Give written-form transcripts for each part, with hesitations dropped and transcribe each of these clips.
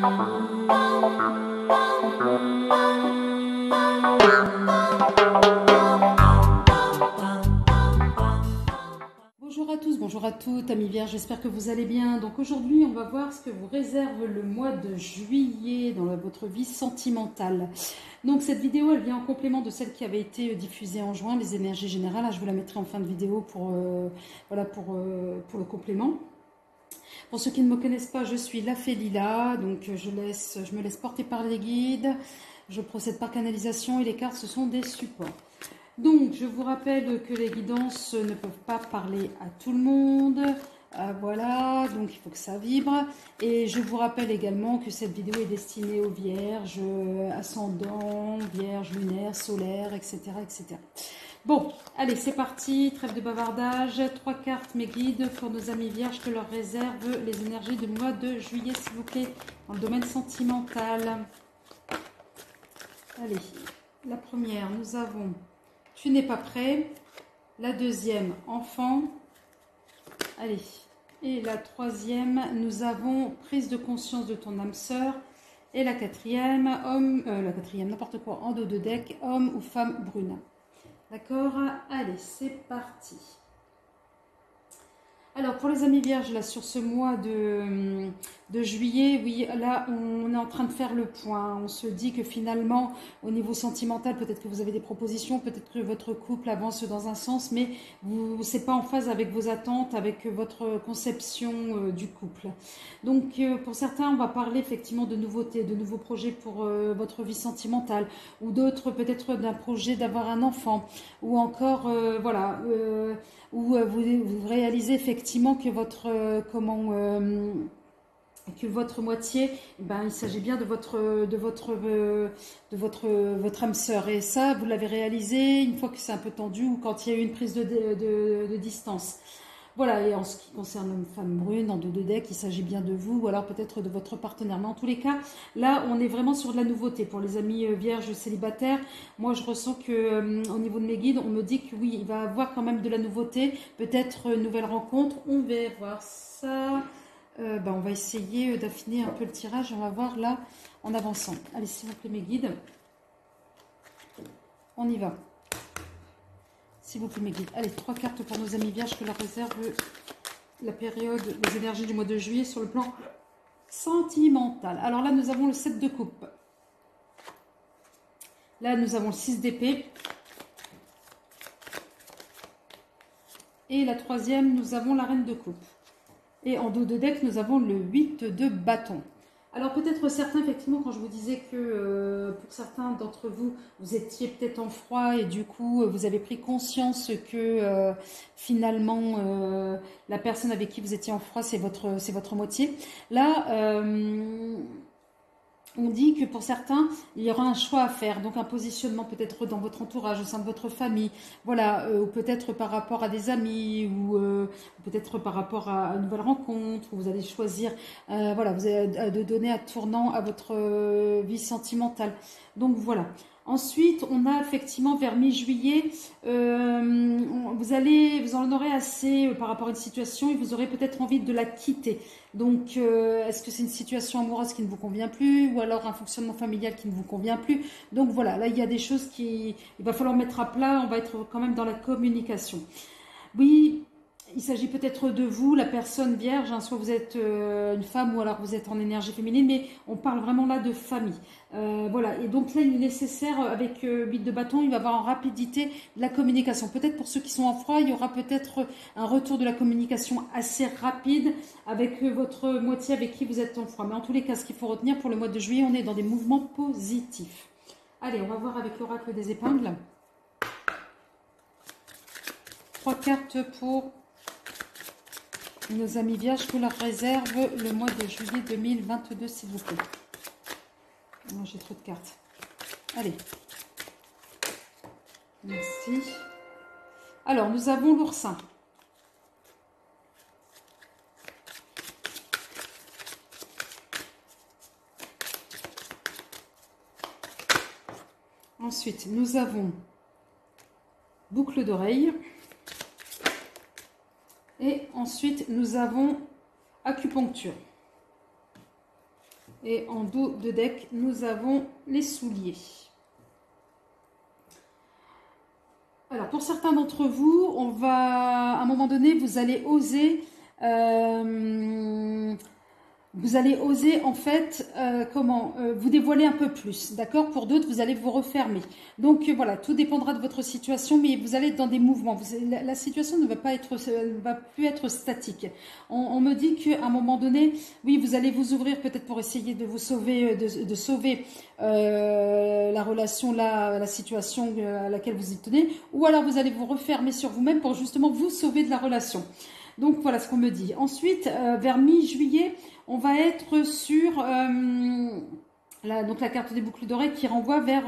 Bonjour à tous, bonjour à toutes, amis vierges, j'espère que vous allez bien. Donc aujourd'hui, on va voir ce que vous réserve le mois de juillet dans votre vie sentimentale. Donc cette vidéo, elle vient en complément de celle qui avait été diffusée en juin, les énergies générales. Je vous la mettrai en fin de vidéo pour le complément. Pour ceux qui ne me connaissent pas, je suis la Fée Lila, donc je me laisse porter par les guides. Je procède par canalisation et les cartes, ce sont des supports. Donc, je vous rappelle que les guidances ne peuvent pas parler à tout le monde. Voilà, donc il faut que ça vibre. Et je vous rappelle également que cette vidéo est destinée aux vierges, ascendants, vierges, lunaires, solaires, etc., etc. Bon, allez, c'est parti. Trêve de bavardage. 3 cartes, mes guides, pour nos amis vierges, que leur réservent les énergies du mois de juillet, s'il vous plaît, dans le domaine sentimental. Allez, la première, nous avons... Tu n'es pas prêt. La deuxième, enfant. Allez. Et la troisième, nous avons prise de conscience de ton âme sœur. Et la quatrième, n'importe quoi, en dos de deck, homme ou femme brune. D'accord? Allez, c'est parti. Alors, pour les amis vierges, là, sur ce mois de juillet, oui, là, on est en train de faire le point. On se dit que finalement, au niveau sentimental, peut-être que vous avez des propositions, peut-être que votre couple avance dans un sens, mais ce n'est pas en phase avec vos attentes, avec votre conception du couple. Donc, pour certains, on va parler effectivement de nouveautés, de nouveaux projets pour votre vie sentimentale, ou d'autres, peut-être d'un projet d'avoir un enfant, ou encore, où vous réalisez effectivement que votre moitié, il s'agit bien de votre âme sœur. Et ça, vous l'avez réalisé une fois que c'est un peu tendu ou quand il y a eu une prise de distance. Voilà, et en ce qui concerne une femme brune, en dos de deck, il s'agit bien de vous ou alors peut-être de votre partenaire. Mais en tous les cas, là, on est vraiment sur de la nouveauté. Pour les amis vierges célibataires, moi, je ressens que au niveau de mes guides, on me dit que oui, il va y avoir quand même de la nouveauté, peut-être une nouvelle rencontre. On va voir ça. On va essayer d'affiner un peu le tirage. On va voir là en avançant. Allez, s'il vous plaît, mes guides. On y va. S'il vous plaît, mes guides. Allez, 3 cartes pour nos amis vierges que leur réserve la période, les énergies du mois de juillet sur le plan sentimental. Alors là, nous avons le 7 de coupe. Là, nous avons le 6 d'épée. Et la troisième, nous avons la reine de coupe. Et en dos de deck, nous avons le 8 de bâton. Alors peut-être certains, effectivement, quand je vous disais que pour certains d'entre vous, vous étiez peut-être en froid et du coup, vous avez pris conscience que finalement, la personne avec qui vous étiez en froid, c'est votre moitié. Là, on dit que pour certains, il y aura un choix à faire, donc un positionnement peut-être dans votre entourage, au sein de votre famille, voilà, ou peut-être par rapport à des amis, ou peut-être par rapport à une nouvelle rencontre, où vous allez choisir, voilà, vous allez de donner un tournant à votre vie sentimentale. Donc voilà. Ensuite, on a effectivement vers mi-juillet, vous en aurez assez par rapport à une situation et vous aurez peut-être envie de la quitter. Donc, est-ce que c'est une situation amoureuse qui ne vous convient plus ou alors un fonctionnement familial qui ne vous convient plus? Donc voilà, là il y a des choses il va falloir mettre à plat, on va être quand même dans la communication. Oui, il s'agit peut-être de vous, la personne vierge, hein, soit vous êtes une femme ou alors vous êtes en énergie féminine, mais on parle vraiment là de famille. Voilà, et donc là il est nécessaire, avec 8 de bâton, il va y avoir en rapidité de la communication. Peut-être pour ceux qui sont en froid, il y aura peut-être un retour de la communication assez rapide avec votre moitié avec qui vous êtes en froid. Mais en tous les cas, ce qu'il faut retenir pour le mois de juillet, on est dans des mouvements positifs. Allez, on va voir avec l'oracle des épingles. 3 cartes pour nos amis vierges que leur réserve le mois de juillet 2022, s'il vous plaît. Moi, j'ai trop de cartes. Allez. Merci. Alors, nous avons l'oursin. Ensuite, nous avons boucle d'oreille. Et ensuite, nous avons acupuncture. Et en dos de deck, nous avons les souliers. Alors, pour certains d'entre vous, on va, à un moment donné, vous allez oser en fait, vous dévoiler un peu plus, d'accord? Pour d'autres, vous allez vous refermer. Donc voilà, tout dépendra de votre situation, mais vous allez être dans des mouvements. La situation ne va plus être statique. On me dit qu'à un moment donné, oui, vous allez vous ouvrir peut-être pour essayer de vous sauver, de sauver la relation là, la situation à laquelle vous y tenez, ou alors vous allez vous refermer sur vous-même pour justement vous sauver de la relation. Donc voilà ce qu'on me dit. Ensuite, vers mi-juillet, on va être sur donc la carte des boucles d'oreilles qui renvoie vers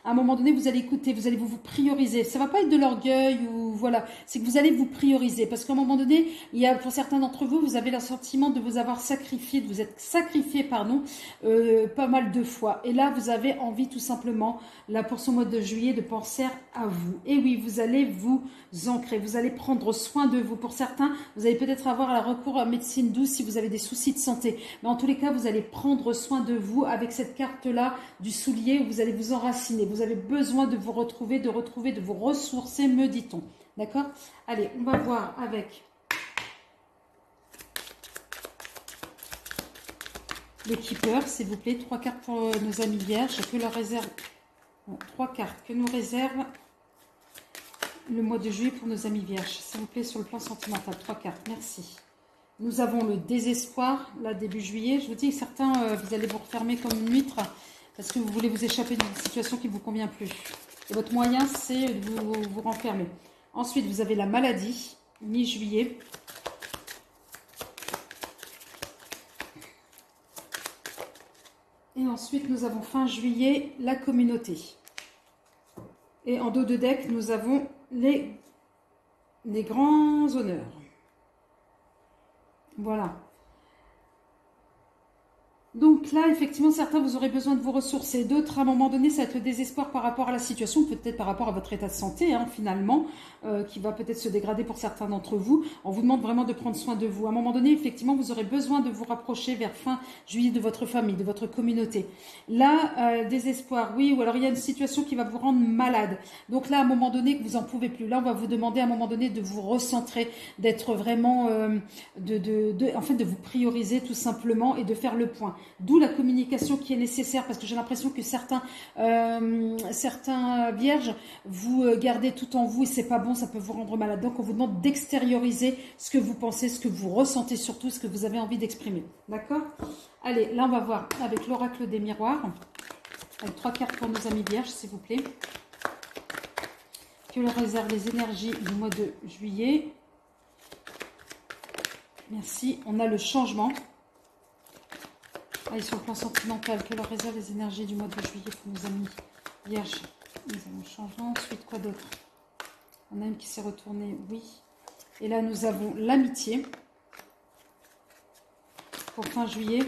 à un moment donné, vous allez écouter, vous allez vous prioriser. Ça va pas être de l'orgueil ou voilà, c'est que vous allez vous prioriser parce qu'à un moment donné, il y a pour certains d'entre vous, vous avez le sentiment de vous avoir sacrifié, de vous être sacrifié, pardon, pas mal de fois. Et là, vous avez envie tout simplement, là pour ce mois de juillet, de penser à vous. Et oui, vous allez vous ancrer, vous allez prendre soin de vous. Pour certains, vous allez peut-être avoir un recours à médecine douce si vous avez des soucis de santé. Mais en tous les cas, vous allez prendre soin de vous avec cette carte-là du soulier où vous allez vous enraciner. Vous avez besoin de vous retrouver, de vous ressourcer, me dit-on. D'accord? Allez, on va voir avec les keepers, s'il vous plaît. 3 cartes pour nos amis vierges. Que leur réserve... Bon, 3 cartes que nous réserve le mois de juillet pour nos amis vierges. S'il vous plaît, sur le plan sentimental. 3 cartes, merci. Nous avons le désespoir, là, début juillet. Je vous dis, certains, vous allez vous refermer comme une huître parce que vous voulez vous échapper d'une situation qui ne vous convient plus. Et votre moyen, c'est de vous renfermer. Ensuite, vous avez la maladie, mi-juillet. Et ensuite, nous avons fin juillet, la communauté. Et en dos de deck, nous avons les grands honneurs. Voilà. Donc là, effectivement, certains, vous aurez besoin de vous ressourcer. D'autres, à un moment donné, ça va être le désespoir par rapport à la situation, peut-être par rapport à votre état de santé, hein, finalement, qui va peut-être se dégrader pour certains d'entre vous. On vous demande vraiment de prendre soin de vous. À un moment donné, effectivement, vous aurez besoin de vous rapprocher vers fin juillet de votre famille, de votre communauté. Là, désespoir, oui, ou alors il y a une situation qui va vous rendre malade. Donc là, à un moment donné, que vous n'en pouvez plus. Là, on va vous demander à un moment donné de vous recentrer, d'être vraiment, en fait, de vous prioriser tout simplement et de faire le point. D'où la communication qui est nécessaire, parce que j'ai l'impression que certains vierges, vous gardez tout en vous et c'est pas bon, ça peut vous rendre malade. Donc on vous demande d'extérioriser ce que vous pensez, ce que vous ressentez, surtout ce que vous avez envie d'exprimer. D'accord? Allez, là on va voir avec l'oracle des miroirs, avec 3 cartes pour nos amis vierges, s'il vous plaît. Que leur réserve les énergies du mois de juillet. Merci. On a le changement. Allez, sur le plan sentimental, que leur réserve les énergies du mois de juillet pour nos amis vierges. Nous avons le changement. Ensuite, quoi d'autre? On a une qui s'est retournée, oui. Et là, nous avons l'amitié pour fin juillet.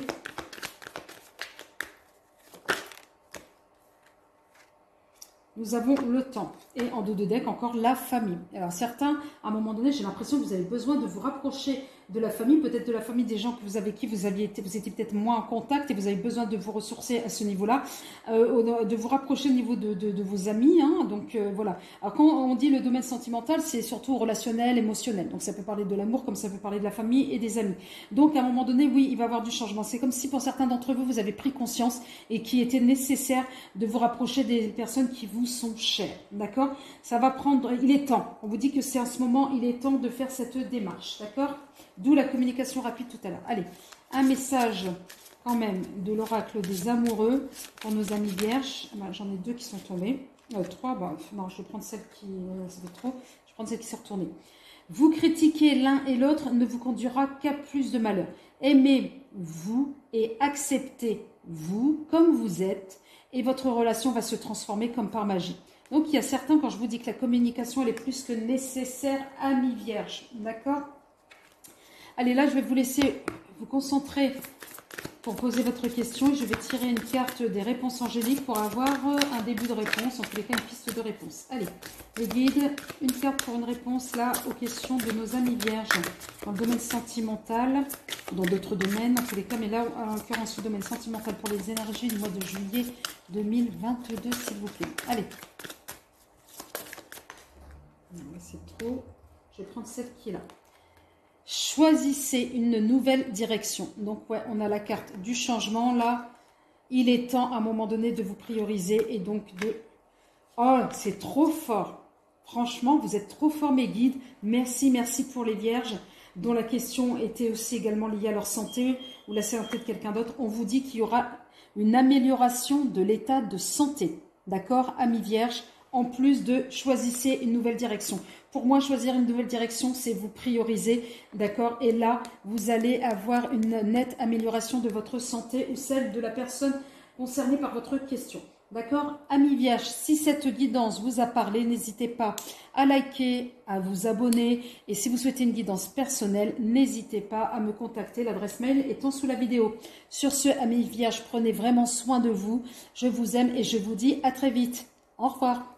Nous avons le temps. Et en dos de deck, encore la famille. Alors certains, à un moment donné, j'ai l'impression que vous avez besoin de vous rapprocher de la famille, peut-être de la famille des gens que vous avec qui vous étiez peut-être moins en contact et vous avez besoin de vous ressourcer à ce niveau-là, de vous rapprocher au niveau de vos amis. Hein, donc voilà. Alors quand on dit le domaine sentimental, c'est surtout relationnel, émotionnel. Donc ça peut parler de l'amour comme ça peut parler de la famille et des amis. Donc à un moment donné, oui, il va y avoir du changement. C'est comme si pour certains d'entre vous, vous avez pris conscience et qu'il était nécessaire de vous rapprocher des personnes qui vous sont chères. D'accord? Ça va prendre, il est temps. On vous dit que c'est en ce moment, il est temps de faire cette démarche. D'accord? D'où la communication rapide tout à l'heure. Allez, un message quand même de l'oracle des amoureux pour nos amis vierges. J'en ai 2 qui sont tombés. 3, bon, non, je vais prendre celle qui... ça fait trop. Je vais prendre celle qui s'est retournée. Vous critiquer l'un et l'autre ne vous conduira qu'à plus de malheur. Aimez-vous et acceptez-vous comme vous êtes et votre relation va se transformer comme par magie. Donc, il y a certains, quand je vous dis que la communication, elle est plus que nécessaire, amis vierges. D'accord? Allez, là, je vais vous laisser vous concentrer pour poser votre question. Et je vais tirer une carte des réponses angéliques pour avoir un début de réponse, en tous les cas une piste de réponse. Allez, les guides, une carte pour une réponse là aux questions de nos amis vierges, dans le domaine sentimental, dans d'autres domaines, en tous les cas, mais là, en l'occurrence, le domaine sentimental pour les énergies du mois de juillet 2022, s'il vous plaît. Allez. C'est trop. Je vais prendre celle qui est là. Choisissez une nouvelle direction. Donc, ouais, on a la carte du changement là. Il est temps à un moment donné de vous prioriser et donc de... Oh, c'est trop fort. Franchement, vous êtes trop forts, mes guides. Merci, merci pour les vierges dont la question était aussi également liée à leur santé ou la santé de quelqu'un d'autre. On vous dit qu'il y aura une amélioration de l'état de santé. D'accord, amis vierges? En plus de choisissez une nouvelle direction. Pour moi, choisir une nouvelle direction, c'est vous prioriser, d'accord? Et là, vous allez avoir une nette amélioration de votre santé ou celle de la personne concernée par votre question. D'accord? Amis vierges, si cette guidance vous a parlé, n'hésitez pas à liker, à vous abonner. Et si vous souhaitez une guidance personnelle, n'hésitez pas à me contacter. L'adresse mail étant sous la vidéo. Sur ce, amis vierges, prenez vraiment soin de vous. Je vous aime et je vous dis à très vite. Au revoir.